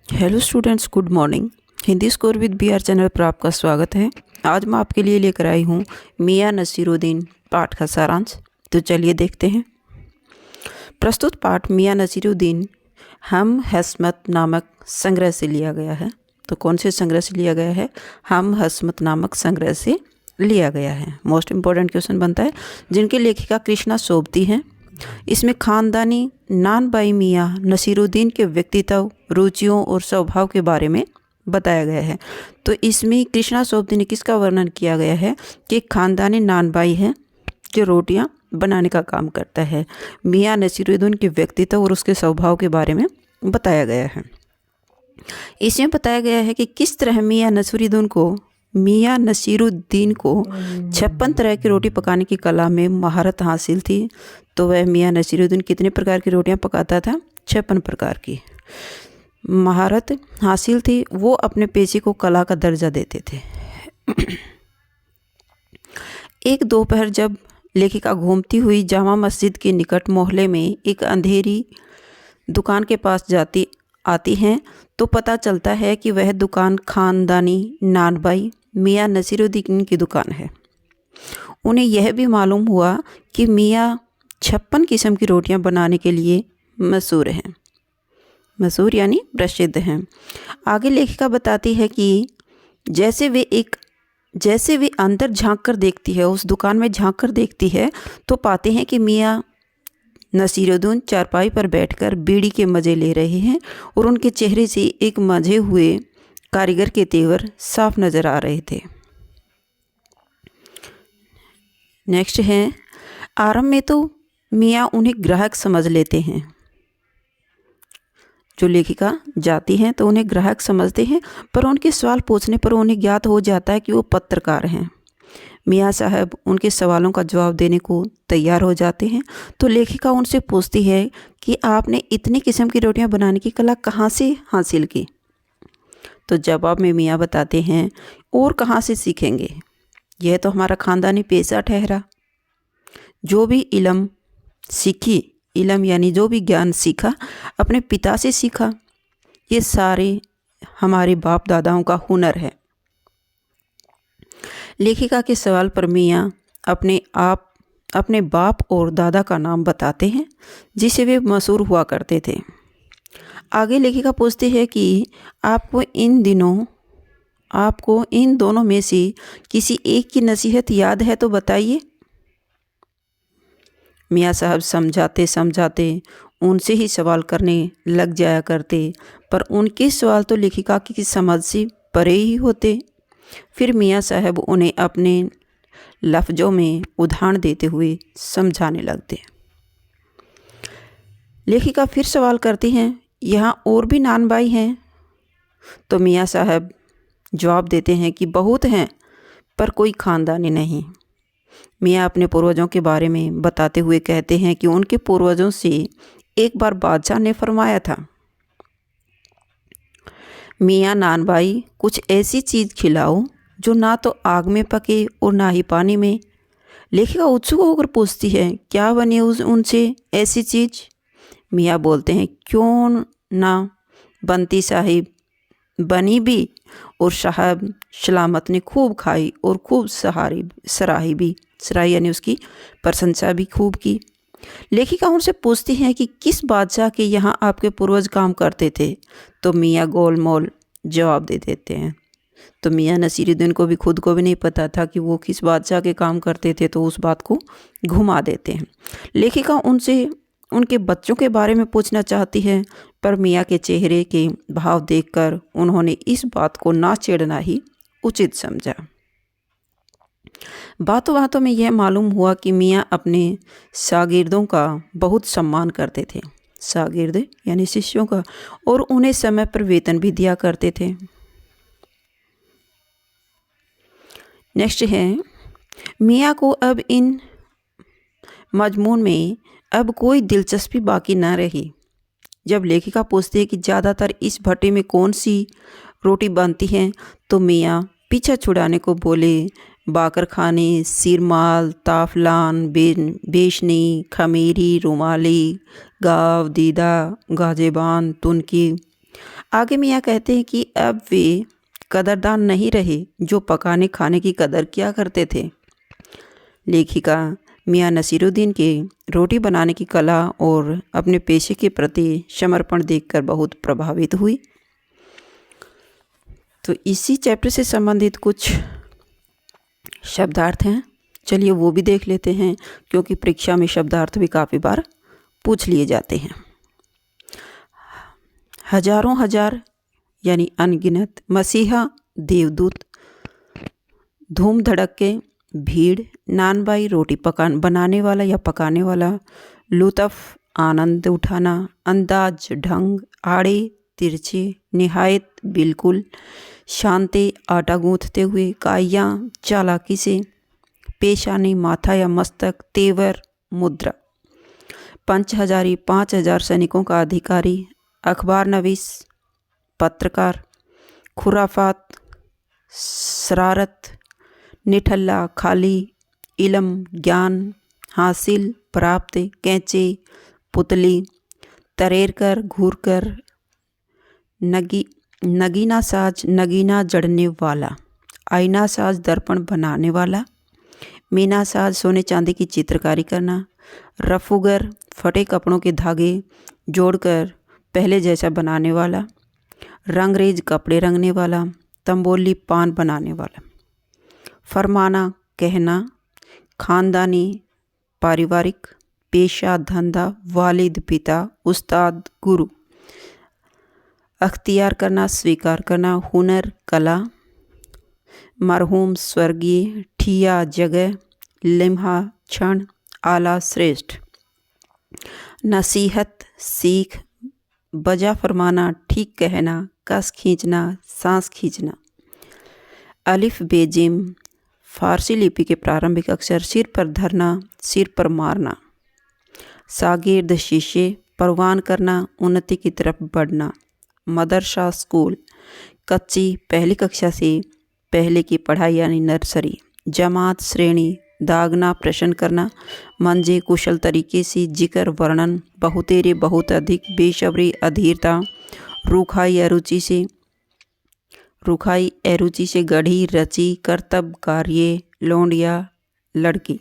Hello students, good morning. Hindi score with B R channel पर आपका स्वागत है। आज मैं आपके लिए लेकर आई हूँ मियां नसीरुद्दीन पाठ का सारांश। तो चलिए देखते हैं। प्रस्तुत पाठ मियां नसीरुद्दीन हम हस्मत नामक संग्रह से लिया गया है। तो कौन से संग्रह से लिया गया है? हम हस्मत नामक संग्रह से लिया गया है। मोस्ट इम्पोर्टेंट क्वेश्चन बनता है। जिनकी लेखिका कृष्णा सोबती हैं। इसमें खानदानी नानबाई मियां नसीरुद्दीन के व्यक्तित्व, रुचियों और स्वभाव के बारे में बताया गया है। तो इसमें कृष्णा सोबती ने किसका वर्णन किया गया है कि खानदानी नानबाई है जो रोटियां बनाने का काम करता है। मियां नसीरुद्दीन के व्यक्तित्व और उसके स्वभाव के बारे में बताया गया है। इसमें बताया गया है कि किस तरह मियां नसीरुद्दीन को 56 तरह की रोटी पकाने की कला में महारत हासिल थी। तो वह मियां नसीरुद्दीन कितने प्रकार की रोटियां पकाता था? 56 प्रकार की महारत हासिल थी। वो अपने पेशे को कला का दर्जा देते थे। एक दोपहर जब लेखिका घूमती हुई जामा मस्जिद के निकट मोहल्ले में एक अंधेरी दुकान के पास आती हैं तो पता चलता है कि वह दुकान खानदानी नानबाई मियां नसीरुद्दीन की दुकान है। उन्हें यह भी मालूम हुआ कि मियां 56 किस्म की रोटियां बनाने के लिए मशहूर हैं। मशहूर यानी प्रसिद्ध हैं। आगे लेखिका बताती है कि जैसे वे अंदर झांक कर देखती है, उस दुकान में झांक कर देखती है तो पाते हैं कि मियां नसीरुद्दीन चारपाई पर बैठकर बीड़ी के मज़े ले रहे हैं और उनके चेहरे से एक मंझे हुए कारीगर के तेवर साफ नज़र आ रहे थे। नेक्स्ट है, आरंभ में तो मियां उन्हें ग्राहक समझ लेते हैं। जो लेखिका जाती हैं तो उन्हें ग्राहक समझते हैं, पर उनके सवाल पूछने पर उन्हें ज्ञात हो जाता है कि वो पत्रकार हैं। मियां साहब उनके सवालों का जवाब देने को तैयार हो जाते हैं। तो लेखिका उनसे पूछती है कि आपने इतनी किस्म की रोटियां बनाने की कला कहाँ से हासिल की? तो जवाब में मियां बताते हैं, और कहाँ से सीखेंगे, यह तो हमारा ख़ानदानी पेशा ठहरा। जो भी इल्म यानी जो भी ज्ञान सीखा अपने पिता से सीखा। ये सारे हमारे बाप दादाओं का हुनर है। लेखिका के सवाल पर मियां अपने बाप और दादा का नाम बताते हैं जिसे वे मशहूर हुआ करते थे। आगे लेखिका पूछती है कि आपको इन दोनों में से किसी एक की नसीहत याद है तो बताइए। मियां साहब समझाते उनसे ही सवाल करने लग जाया करते, पर उनके सवाल तो लेखिका की समझ से परे ही होते। फिर मियां साहब उन्हें अपने लफ्ज़ों में उदाहरण देते हुए समझाने लगते। लेखिका फिर सवाल करती हैं, यहाँ और भी नानबाई हैं? तो मियां साहब जवाब देते हैं कि बहुत हैं, पर कोई ख़ानदानी नहीं। मियां अपने पूर्वजों के बारे में बताते हुए कहते हैं कि उनके पूर्वजों से एक बार बादशाह ने फरमाया था, मियां नानबाई कुछ ऐसी चीज़ खिलाओ जो ना तो आग में पके और ना ही पानी में। लेखिका उत्सुक होकर पूछती है, क्या बनी उनसे ऐसी चीज़? मियां बोलते हैं, क्यों ना बनती साहिब, बनी भी, और साहब सलामत ने खूब खाई और खूब सराही भी। सराही यानी उसकी प्रशंसा भी खूब की। लेखिका उनसे पूछती हैं कि किस बादशाह के यहाँ आपके पूर्वज काम करते थे? तो मियां गोलमोल जवाब दे देते हैं। तो मियां नसीरुद्दीन को भी खुद को भी नहीं पता था कि वो किस बादशाह के काम करते थे, तो उस बात को घुमा देते हैं। लेखिका उनसे उनके बच्चों के बारे में पूछना चाहती है, पर मियां के चेहरे के भाव देखकर उन्होंने इस बात को ना छेड़ना ही उचित समझा। बातों बातों में यह मालूम हुआ कि मियां अपने शागिर्दों का बहुत सम्मान करते थे। शागिर्द यानी शिष्यों का, और उन्हें समय पर वेतन भी दिया करते थे। नेक्स्ट है, मियां को अब इन मजमून में अब कोई दिलचस्पी बाकी ना रही। जब लेखिका पूछती है कि ज़्यादातर इस भट्टे में कौन सी रोटी बनती है, तो मियां पीछा छुड़ाने को बोले, बाकर खाने, सिरमाल, ताफलान, बेशनी, खमीरी, रुमाली, गाव, दीदा, गाजेबान, तुनकी, आगे मियाँ कहते हैं कि अब वे कदरदान नहीं रहे जो पकाने खाने की कदर किया करते थे। लेखिका मियाँ नसीरुद्दीन के रोटी बनाने की कला और अपने पेशे के प्रति समर्पण देखकर बहुत प्रभावित हुई। तो इसी चैप्टर से संबंधित कुछ शब्दार्थ हैं, चलिए वो भी देख लेते हैं, क्योंकि परीक्षा में शब्दार्थ भी काफ़ी बार पूछ लिए जाते हैं। हजारों हजार यानी अनगिनत, मसीहा देवदूत, धूम धड़के, भीड़, नानबाई रोटी बनाने वाला या पकाने वाला, लुत्फ़ आनंद उठाना, अंदाज ढंग, आड़े तिरछे, निहायत बिल्कुल, शांति आटा गूंथते हुए, काइयाँ चालाकी से, पेशानी माथा या मस्तक, तेवर मुद्रा, पंच हजारी 5000 सैनिकों का अधिकारी, अखबार नवीस पत्रकार, खुराफात शरारत, निठल्ला खाली, इलम ज्ञान हासिल प्राप्त, कैंचे पुतली, तरेर कर घूर कर, नगीना साज नगीना जड़ने वाला, आईना साज दर्पण बनाने वाला, मीना साज सोने चांदी की चित्रकारी करना, रफूगर फटे कपड़ों के धागे जोड़कर पहले जैसा बनाने वाला, रंगरेज कपड़े रंगने वाला, तंबोली पान बनाने वाला, फरमाना कहना, खानदानी पारिवारिक, पेशा धंधा, वालिद पिता, उस्ताद गुरु, अख्तियार करना स्वीकार करना, हुनर कला, मरहूम स्वर्गीय, ठिया जगह, लिम्हा क्षण, आला श्रेष्ठ, नसीहत सीख, बजा फरमाना ठीक कहना, कस खींचना सांस खींचना, अलिफ बेजिम फारसी लिपि के प्रारंभिक अक्षर, सिर पर धरना सिर पर मारना, शागिर्द शिष्य, परवान करना उन्नति की तरफ बढ़ना, मदरसा स्कूल, कच्ची पहली कक्षा से पहले की पढ़ाई यानी नर्सरी, जमात श्रेणी, दागना प्रश्न करना, मंजे कुशल तरीके से, जिक्र वर्णन, बहुतेरे बहुत अधिक, बेशब्री अधीरता, रूखाई एरुचि से गढ़ी रची, कर्तव्य कार्य, लौंडिया लड़की,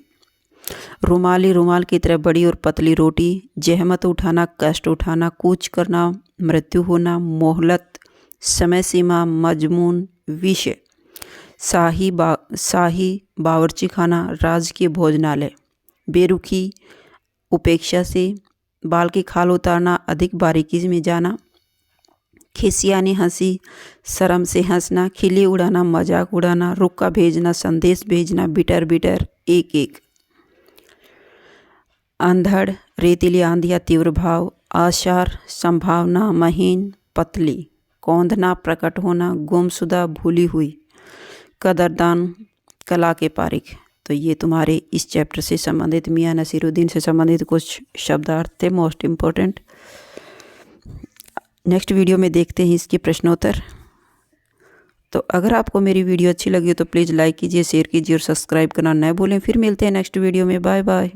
रुमाली रुमाल की तरह बड़ी और पतली रोटी, जहमत उठाना कष्ट उठाना, कूच करना मृत्यु होना, मोहलत समय सीमा, मजमून विषय, शाही बावर्ची खाना, राजकीय भोजनालय, बेरुखी उपेक्षा से, बाल की खाल उतारना अधिक बारीकी में जाना, खिसियानी हंसी शर्म से हंसना, खिल्ली उड़ाना मजाक उड़ाना, रुक्का भेजना संदेश भेजना, बिटर बिटर एक एक, अंधड़ रेतीली आंधिया तीव्र भाव, आशार संभावना महीन पतली, कौंधना प्रकट होना, गुमशुदा भूली हुई, कदरदान कला के पारिक। तो ये तुम्हारे इस चैप्टर से संबंधित मियाँ नसीरुद्दीन से संबंधित कुछ शब्दार्थ थे मोस्ट इम्पोर्टेंट। नेक्स्ट वीडियो में देखते हैं इसके प्रश्नोत्तर। तो अगर आपको मेरी वीडियो अच्छी लगी हो तो प्लीज़ लाइक कीजिए, शेयर कीजिए और सब्सक्राइब करना न भूलें। फिर मिलते हैं नेक्स्ट वीडियो में। Bye bye.